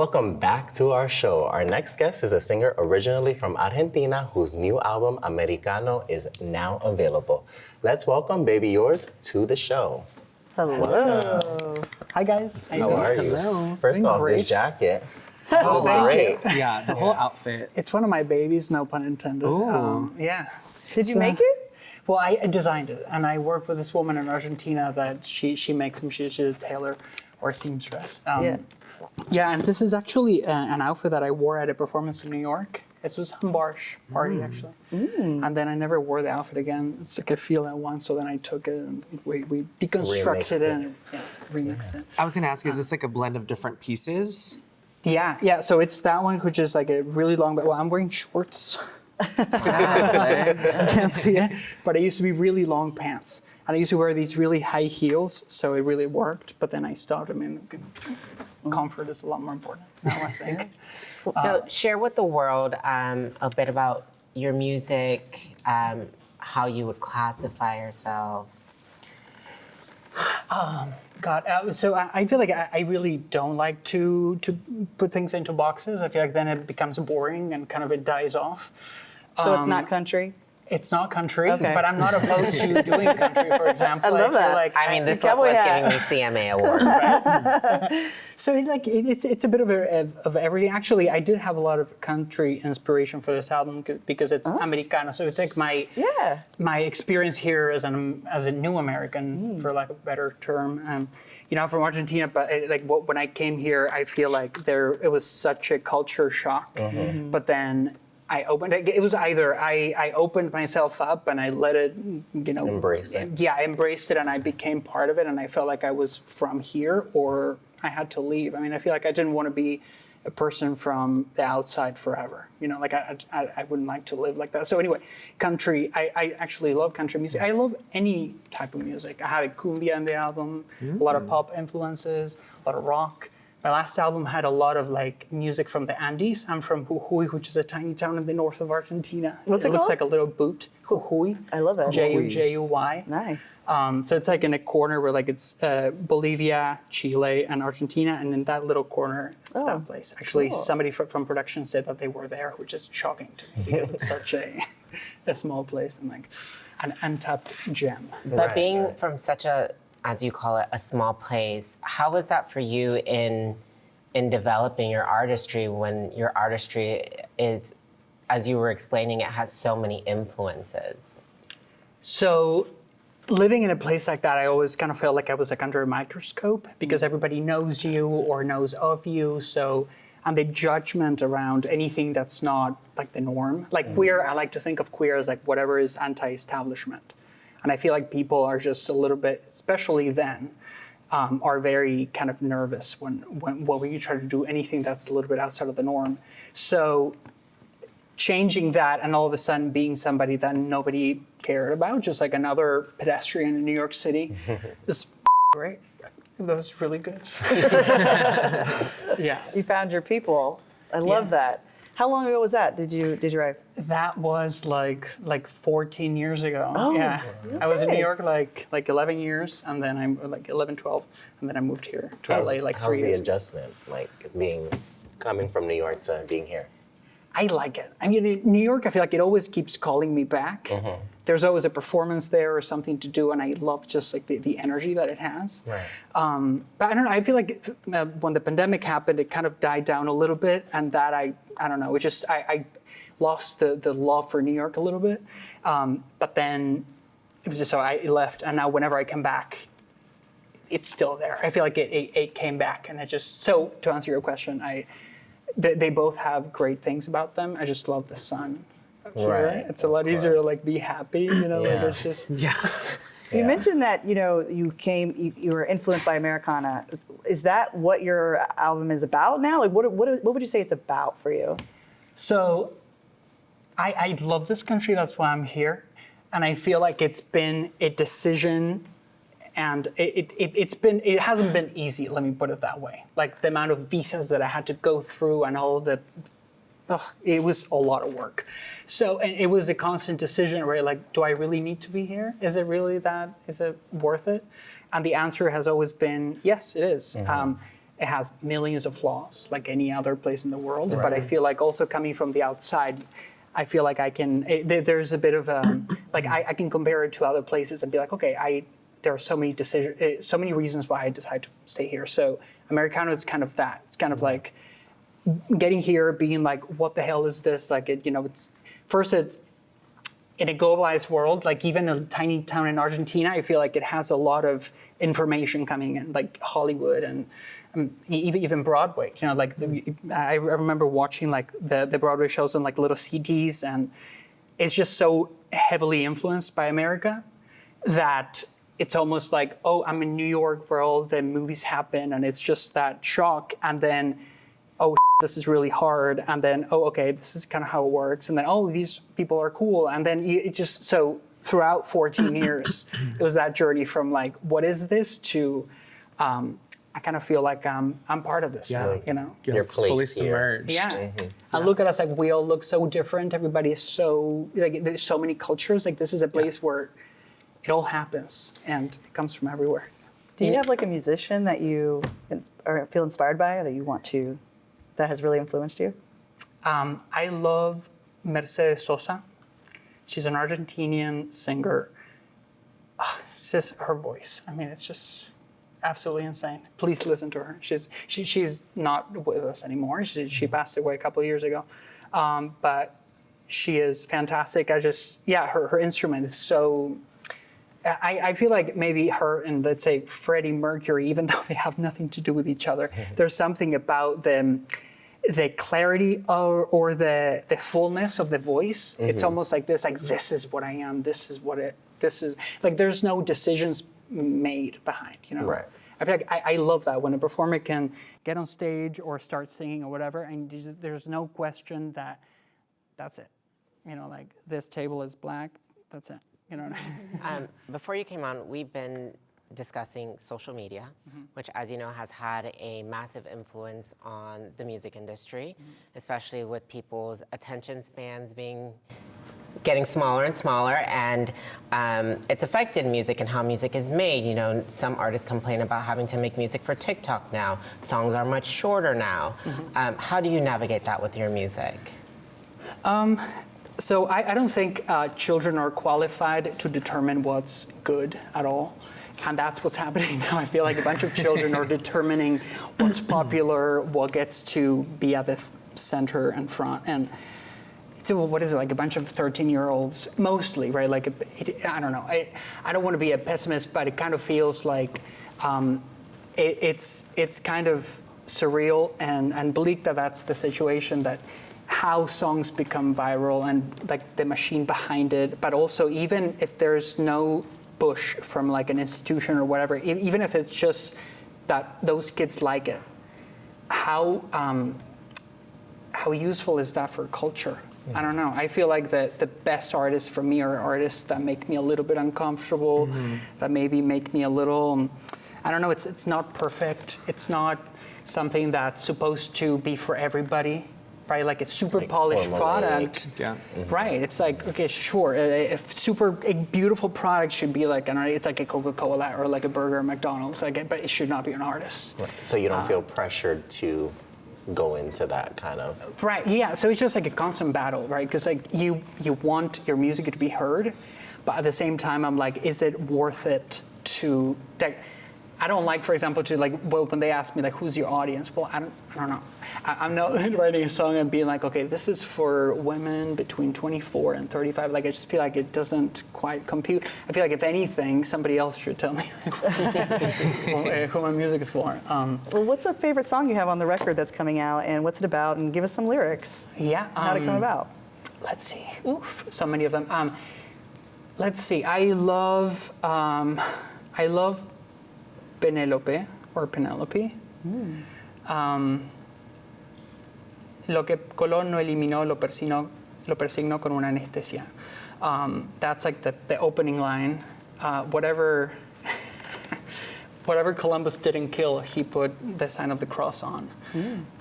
Welcome back to our show. Our next guest is a singer originally from Argentina whose new album, Americano, is now available. Let's welcome Baby Yors to the show. Hello. Welcome. Hi, guys. How are you? Hello. First off, Great. this jacket. Oh, thank great. you. Yeah, the whole outfit. It's one of my babies, no pun intended. Ooh. Yeah. Did you make it? Well, I designed it, and I work with this woman in Argentina that she makes them. She's a tailor or seamstress. Yeah, and this is actually an outfit that I wore at a performance in New York. This was a barge party, actually. And then I never wore the outfit again. It's like I feel at once, so then I took it and we deconstructed it and remixed it. I was gonna ask, is this like a blend of different pieces? Yeah. So it's that one, which is like a really long. Well, I'm wearing shorts. Can't see it, but I used to be really long pants, and I used to wear these really high heels, so it really worked. But then I stopped. I mean, comfort is a lot more important now, I think. So share with the world a bit about your music, how you would classify yourself. God, so I feel like I really don't like to put things into boxes. I feel like then it becomes boring and kind of it dies off. So it's not country? It's not country, Okay. but I'm not opposed to doing country, for example. I love that. Feel like I mean, this look cowboy was hat. giving me CMA award. So it's a bit of everything. Actually, I did have a lot of country inspiration for this album because it's Americano. So it's like my experience here as a new American, for lack of a better term. I'm from Argentina, but when I came here, I feel like it was such a culture shock. But then I opened it. It was either I opened myself up and I let it, Embrace it. Yeah, I embraced it and I became part of it, and I felt like I was from here, or I had to leave. I mean, I feel like I didn't want to be a person from the outside forever. I wouldn't like to live like that. So anyway, country, I actually love country music. I love any type of music. I had a cumbia in the album, a lot of pop influences, a lot of rock. My last album had a lot of music from the Andes. I'm from Jujuy, which is a tiny town in the north of Argentina. What's it looks called? like a little boot. Jujuy. I love that. Jujuy. Nice. So it's like in a corner where it's Bolivia, Chile, and Argentina, and in that little corner, it's that place. Actually, somebody from production said that they were there, which is shocking to me because it's such a small place and an untapped gem. But being from such a, as you call it, a small place, how was that for you in developing your artistry when your artistry is, as you were explaining, it has so many influences? So living in a place like that, I always kind of felt like I was under a microscope because everybody knows you or knows of you. So, and the judgment around anything that's not like the norm. Queer, I like to think of queer as whatever is anti-establishment. And I feel like people are just a little bit, especially then, are very kind of nervous when you try to do anything that's a little bit outside of the norm. So changing that and all of a sudden being somebody that nobody cared about, just like another pedestrian in New York City, is great. That was really good. Yeah. You found your people. I love that. How long ago was that? Did you arrive? That was like 14 years ago. Oh, yeah. okay. I was in New York like 11 years, and then I'm 11, 12, and then I moved here to LA 3 How's the years. adjustment, coming from New York to being here? I like it. I mean, in New York, I feel like it always keeps calling me back. There's always a performance there or something to do, and I love just the energy that it has. Right. But I don't know. I feel like when the pandemic happened, it kind of died down a little bit, and that I don't know. It just I lost the love for New York a little bit. But then it was just so I left, and now whenever I come back, it's still there. I feel like it came back, and it just. So to answer your question, they both have great things about them. I just love the sun. Here. Right, It's a lot easier to be happy, it's just You mentioned that you were influenced by Americana. Is that what your album is about now? What would you say it's about for you? So I love this country, that's why I'm here. And I feel like it's been a decision, and it hasn't been easy, let me put it that way. Like the amount of visas that I had to go through and all the it was a lot of work. So, and it was a constant decision where do I really need to be here? Is it really is it worth it? And the answer has always been, yes, it is. it has millions of flaws, like any other place in the world. But I feel like also coming from the outside, I feel like there's a bit of like I can compare it to other places and be like, okay, there are so many decisions, so many reasons why I decided to stay here. So Americano is kind of that. It's kind of like getting here, being like, what the hell is this? Like, it's in a globalized world, like even a tiny town in Argentina, I feel like it has a lot of information coming in, like Hollywood and even Broadway. Like I remember watching like the Broadway shows on like little CDs, and it's just so heavily influenced by America that it's almost like, oh, I'm in New York where all the movies happen, and it's just that shock, and then, oh, this is really hard, and then, oh, okay, this is kind of how it works, and then, oh, these people are cool, and then it just, so throughout 14 years, it was that journey from like, what is this, to I kind of feel like I'm part of this, Your place fully here. submerged. Yeah. And look at us, like we all look so different. Everybody is so, like there's so many cultures. Like this is a place where it all happens and it comes from everywhere. Do you have like a musician that you feel inspired by, or that has really influenced you? I love Mercedes Sosa. She's an Argentinian singer. It's just her voice. I mean, it's just absolutely insane. Please listen to her. She's not with us anymore. She passed away a couple of years ago, but she is fantastic. Her instrument is so. I feel like maybe her and, let's say, Freddie Mercury, even though they have nothing to do with each other, there's something about them, the clarity or the fullness of the voice. It's almost like this is what I am. This is like there's no decisions made behind, Right. I feel like I love that when a performer can get on stage or start singing or whatever, and there's no question that's it. Like this table is black, that's it. Before you came on, we've been discussing social media, which, as you know, has had a massive influence on the music industry, especially with people's attention spans getting smaller and smaller, and it's affected music and how music is made. Some artists complain about having to make music for TikTok now. Songs are much shorter now. How do you navigate that with your music? So I don't think children are qualified to determine what's good at all. And that's what's happening now. I feel like a bunch of children are determining what's popular, what gets to be at the center and front. And so what is it, like a bunch of 13-year-olds, mostly, right? Like, I don't know. I don't want to be a pessimist, but it kind of feels like it's kind of surreal and bleak that's the situation, that how songs become viral and like the machine behind it, but also even if there's no push from like an institution or whatever, even if it's just that those kids like it, how useful is that for culture? I don't know. I feel like the best artists for me are artists that make me a little bit uncomfortable, that maybe make me a little, I don't know, it's not perfect. It's not something that's supposed to be for everybody. Right, like a super polished product. Yeah. Right, it's like, okay, sure, a beautiful product should be like, it's like a Coca-Cola or like a burger at McDonald's, but it should not be an artist. Right. So you don't feel pressured to go into that kind of. Right, yeah, so it's just like a constant battle, right? Because like you want your music to be heard, but at the same time, I'm like, is it worth it to, I don't like, for example, to like, when they ask me like, who's your audience? Well, I don't know. I'm not writing a song and being like, okay, this is for women between 24 and 35. Like, I just feel like it doesn't quite compute. I feel like if anything, somebody else should tell me who my music is for. Well, what's a favorite song you have on the record that's coming out, and what's it about? And give us some lyrics. Yeah. How'd it come about? Let's see. Oof, so many of them. Let's see. I love Penelope. Lo que Colón no eliminó, lo persignó con una anestesia. That's like the opening line. Whatever Columbus didn't kill, he put the sign of the cross on.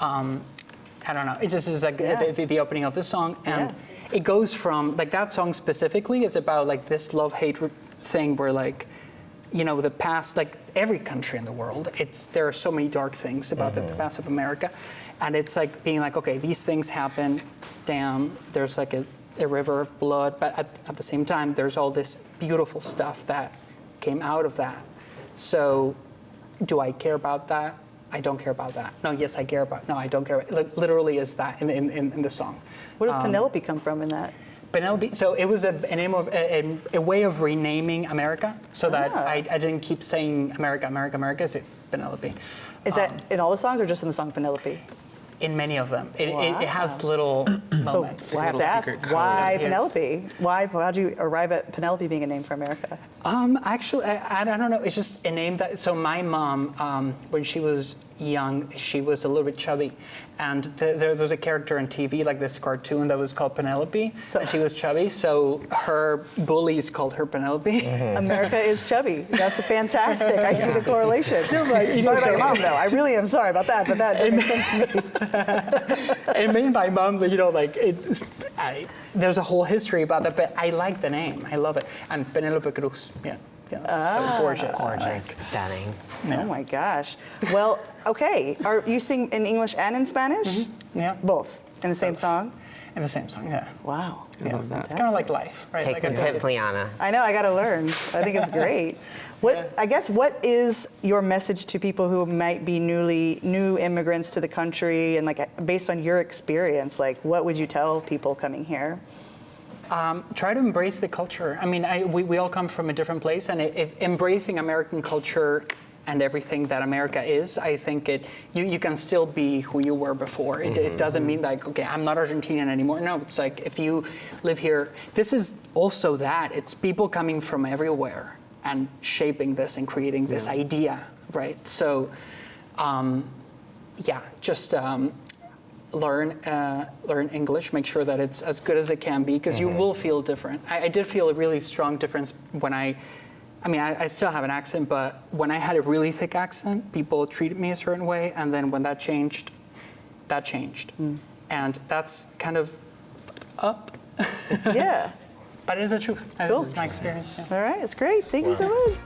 I don't know. It's just like the opening of the song, and it goes from like that song specifically is about like this love-hate thing where like the past, like every country in the world, there are so many dark things about the past of America, and it's like being like, okay, these things happen, damn, there's like a river of blood, but at the same time, there's all this beautiful stuff that came out of that. So, do I care about that? I don't care about that. No, yes, I care about. No, I don't care. Like, literally, is that in the song? Where does Penelope come from in that? Penelope. So it was a name of a way of renaming America, so that I didn't keep saying America, America, America. It's Penelope. Is that in all the songs or just in the song Penelope? In many of them, it has little So moments. I have to ask, why Penelope? How'd you arrive at Penelope being a name for America? Actually, I don't know. It's just a name that. So my mom, when she was young, she was a little bit chubby, and there was a character on TV, like this cartoon that was called Penelope, and she was chubby. So her bullies called her Penelope. America is chubby. That's fantastic. I see the correlation. Sorry about your mom, though. I really am sorry about that, but that makes sense to me. It made my mom, there's a whole history about that, but I like the name. I love it. And Penelope Cruz, so gorgeous. Gorgeous, stunning. Oh my gosh. Well, okay. You sing in English and in Spanish? Yeah. Both in the same song? In the same song, yeah. Wow. I love that. It's kind of like life, right? Take like some tips, Liana. I know. I got to learn. I think it's great. I guess what is your message to people who might be new immigrants to the country, and like based on your experience, like what would you tell people coming here? Try to embrace the culture. I mean, we all come from a different place, and if embracing American culture and everything that America is, I think you can still be who you were before. It doesn't mean like, okay, I'm not Argentinian anymore. No, it's like if you live here, this is also that. It's people coming from everywhere and shaping this and creating this idea, right? So, just learn English, make sure that it's as good as it can be, because you will feel different. I did feel a really strong difference when I still have an accent, but when I had a really thick accent, people treated me a certain way, and then when that changed. And that's kind of up. Yeah. But it is the truth. Cool. It's my experience. Yeah. All right. It's great. Thank you so much.